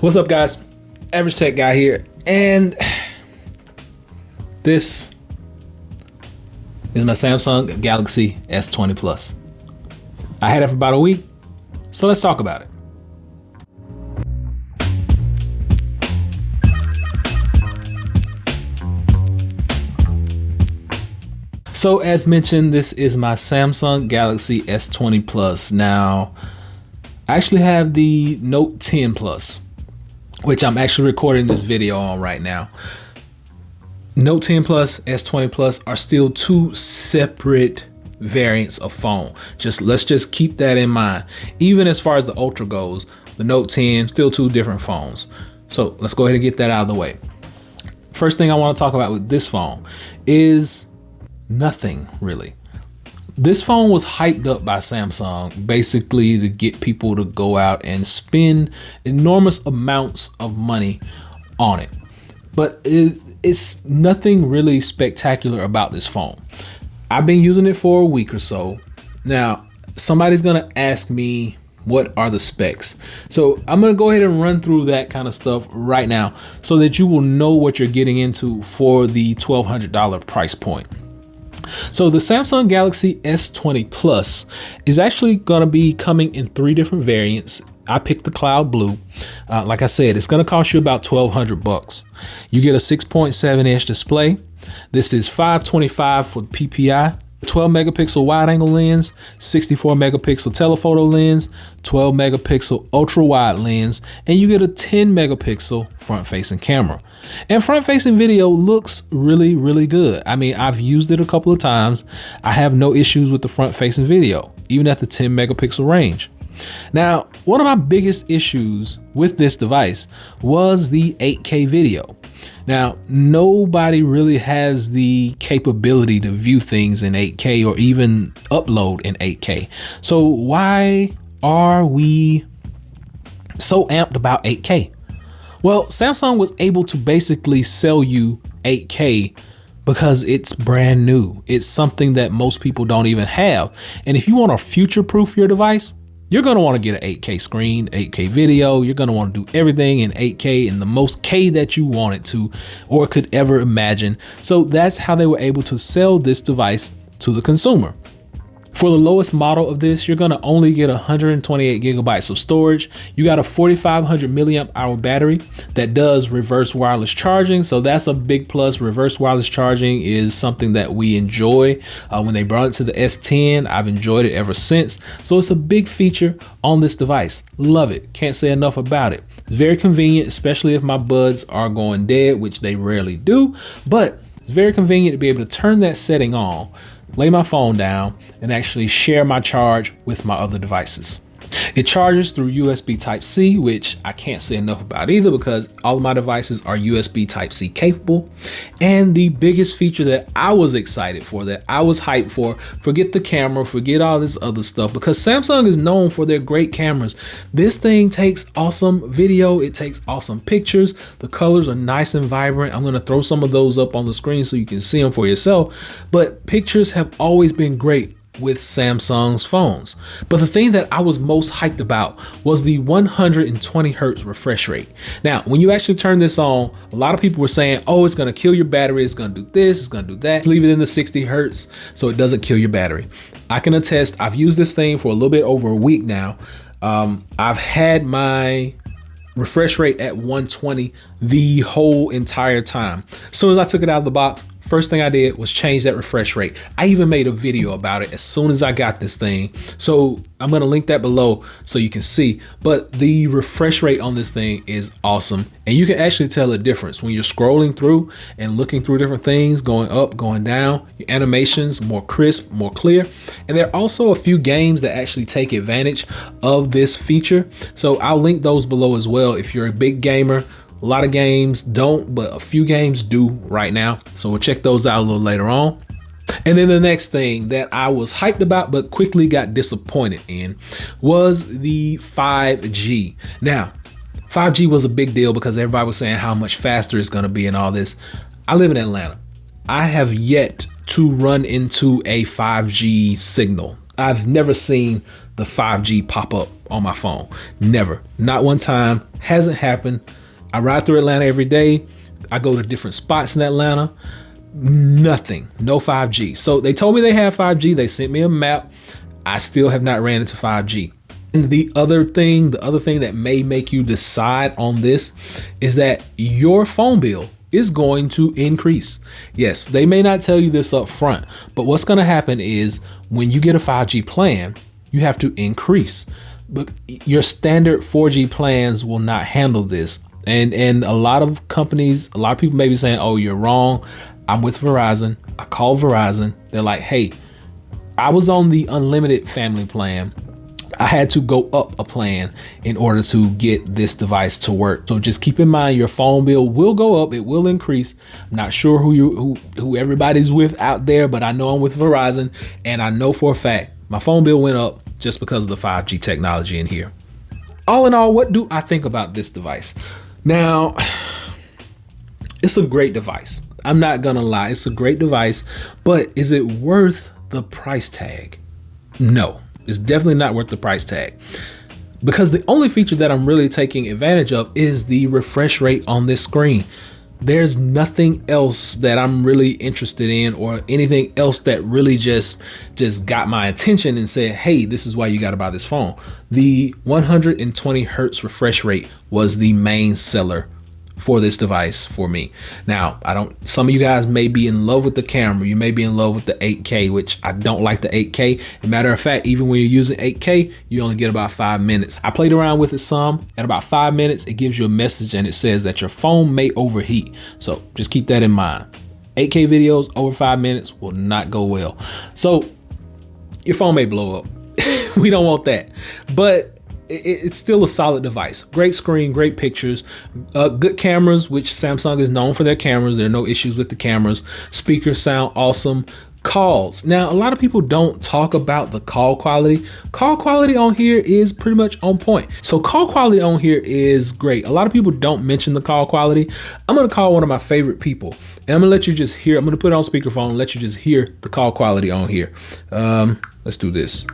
What's up, guys? Average Tech Guy here, and this is my Samsung Galaxy S20 Plus. I had it for about a week, so let's talk about it. So as mentioned, this is my Samsung Galaxy S20 Plus. Now, I actually have the Note 10 Plus, which I'm actually recording this video on right now. Note 10 Plus, S20 Plus are still two separate variants of phone. Let's just keep that in mind. Even as far as the Ultra goes, the Note 10, still two different phones. So let's go ahead and get that out of the way. First thing I want to talk about with this phone is nothing really. This phone was hyped up by Samsung basically to get people to go out and spend enormous amounts of money on it. But it's nothing really spectacular about this phone. I've been using it for a week or so. Now, somebody's gonna ask me, what are the specs? So I'm gonna go ahead and run through that kind of stuff right now so that you will know what you're getting into for the $1,200 price point. So the Samsung Galaxy S20 Plus is actually going to be coming in three different variants. I picked the Cloud Blue. Like I said, it's going to cost you about $1,200. You get a 6.7-inch display. This is 525 for PPI, 12 megapixel wide angle lens, 64 megapixel telephoto lens, 12 megapixel ultra wide lens, and you get a 10 megapixel front facing camera. And front facing video looks really, really good. I mean, I've used it a couple of times. I have no issues with the front facing video, even at the 10 megapixel range. Now, one of my biggest issues with this device was the 8K video. Now, nobody really has the capability to view things in 8K or even upload in 8K. So why are we so amped about 8K? Well, Samsung was able to basically sell you 8K because it's brand new. It's something that most people don't even have. And if you want to future-proof your device, you're going to want to get an 8K screen, 8K video. You're going to want to do everything in 8K in the most K that you want it to or could ever imagine. So that's how they were able to sell this device to the consumer. For the lowest model of this, you're going to only get 128 gigabytes of storage. You got a 4,500 milliamp hour battery that does reverse wireless charging. So that's a big plus. Reverse wireless charging is something that we enjoy. When they brought it to the S10, I've enjoyed it ever since. So it's a big feature on this device. Love it. Can't say enough about it. It's very convenient, especially if my buds are going dead, which they rarely do. But it's very convenient to be able to turn that setting on, lay my phone down, and actually share my charge with my other devices. It charges through USB Type-C, which I can't say enough about either because all of my devices are USB Type-C capable. And the biggest feature that I was excited for, that I was hyped for, forget the camera, forget all this other stuff, because Samsung is known for their great cameras. This thing takes awesome video. It takes awesome pictures. The colors are nice and vibrant. I'm going to throw some of those up on the screen so you can see them for yourself. But pictures have always been great with Samsung's phones. But the thing that I was most hyped about was the 120 hertz refresh rate. Now, when you actually turn this on, a lot of people were saying, oh, it's going to kill your battery. It's going to do this. It's going to do that. Let's leave it in the 60 hertz so it doesn't kill your battery. I can attest, I've used this thing for a little bit over a week now. I've had my refresh rate at 120 the whole entire time. As soon as I took it out of the box, first thing I did was change that refresh rate. I even made a video about it as soon as I got this thing. So I'm going to link that below so you can see. But the refresh rate on this thing is awesome. And you can actually tell a difference when you're scrolling through and looking through different things, going up, going down, your animations more crisp, more clear. And there are also a few games that actually take advantage of this feature. So I'll link those below as well. If you're a big gamer, a lot of games don't, but a few games do right now. So we'll check those out a little later on. And then the next thing that I was hyped about but quickly got disappointed in was the 5G. Now, 5G was a big deal because everybody was saying how much faster it's going to be and all this. I live in Atlanta. I have yet to run into a 5G signal. I've never seen the the 5G pop up on my phone. Never, not one time, hasn't happened. I ride through Atlanta every day. I go to different spots in Atlanta. Nothing, no 5G. So they told me they have 5G. They sent me a map. I still have not ran into 5G. And the other thing that may make you decide on this is that your phone bill is going to increase. Yes, they may not tell you this up front, but what's going to happen is when you get a 5G plan, you have to increase. But your standard 4G plans will not handle this. And a lot of companies, a lot of people may be saying, oh, you're wrong. I'm with Verizon. I called Verizon. They're like, hey, I was on the unlimited family plan. I had to go up a plan in order to get this device to work. So just keep in mind your phone bill will go up. It will increase. I'm not sure who everybody's with out there, but I know I'm with Verizon, and I know for a fact my phone bill went up just because of the 5G technology in here. All in all, what do I think about this device? Now, it's a great device. I'm not gonna lie, it's a great device, but is it worth the price tag? No, it's definitely not worth the price tag, because the only feature that I'm really taking advantage of is the refresh rate on this screen. There's nothing else that I'm really interested in, or anything else that really just got my attention and said, hey, this is why you got to buy this phone. The 120 hertz refresh rate was the main seller for this device for me. Now, some of you guys may be in love with the camera. You may be in love with the 8K, which I don't like the 8K. As a matter of fact, even when you're using 8K, you only get about 5 minutes. I played around with it some. At about 5 minutes, it gives you a message and it says that your phone may overheat. So just keep that in mind. 8K videos over 5 minutes will not go well. So your phone may blow up. We don't want that. But it's still a solid device. Great screen, great pictures, good cameras, which Samsung is known for their cameras. There are no issues with the cameras. Speakers sound awesome. Calls. Now, a lot of people don't talk about the call quality. Call quality on here is pretty much on point. So call quality on here is great. A lot of people don't mention the call quality. I'm going to call one of my favorite people, and I'm going to let you just hear. I'm going to put it on speakerphone and let you just hear the call quality on here. Let's do this.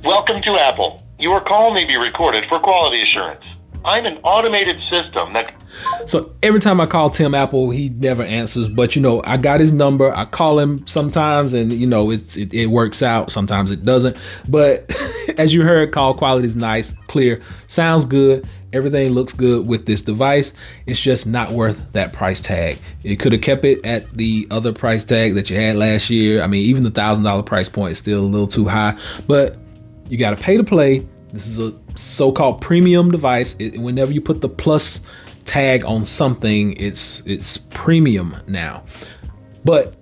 Welcome to Apple. Your call may be recorded for quality assurance. I'm an automated system that... So every time I call Tim Apple, he never answers, but I got his number. I call him sometimes and it works out. Sometimes it doesn't. But as you heard, call quality is nice, clear, sounds good. Everything looks good with this device. It's just not worth that price tag. It could have kept it at the other price tag that you had last year. I mean, even the $1,000 price point is still a little too high, but you got to pay to play. This is a so-called premium device. Whenever you put the plus tag on something, it's premium now. But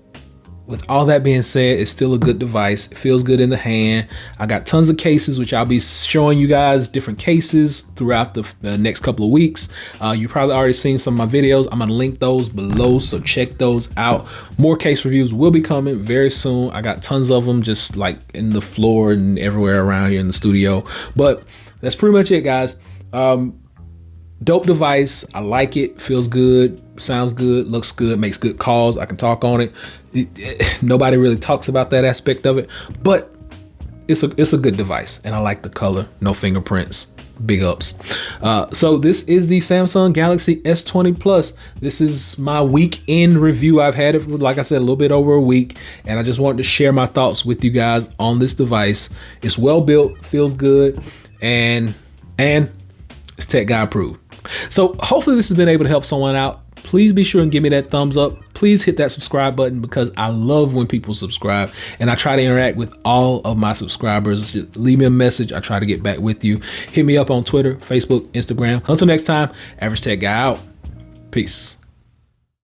with all that being said, it's still a good device. It feels good in the hand. I got tons of cases, which I'll be showing you guys different cases throughout the next couple of weeks. You probably already seen some of my videos. I'm going to link those below, so check those out. More case reviews will be coming very soon. I got tons of them just like in the floor and everywhere around here in the studio. But that's pretty much it, guys. Dope device. I like it. Feels good. Sounds good. Looks good. Makes good calls. I can talk on it. Nobody really talks about that aspect of it, but it's a good device, and I like the color. No fingerprints. Big ups. So this is the Samsung Galaxy S20 Plus. This is my weekend review. I've had it for, like I said, a little bit over a week, and I just wanted to share my thoughts with you guys on this device. It's well built, feels good, and it's tech guy approved. So hopefully this has been able to help someone out. Please be sure and give me that thumbs up. Please hit that subscribe button, because I love when people subscribe, and I try to interact with all of my subscribers. Just leave me a message. I try to get back with you. Hit me up on Twitter, Facebook, Instagram. Until next time, Average Tech Guy out. Peace.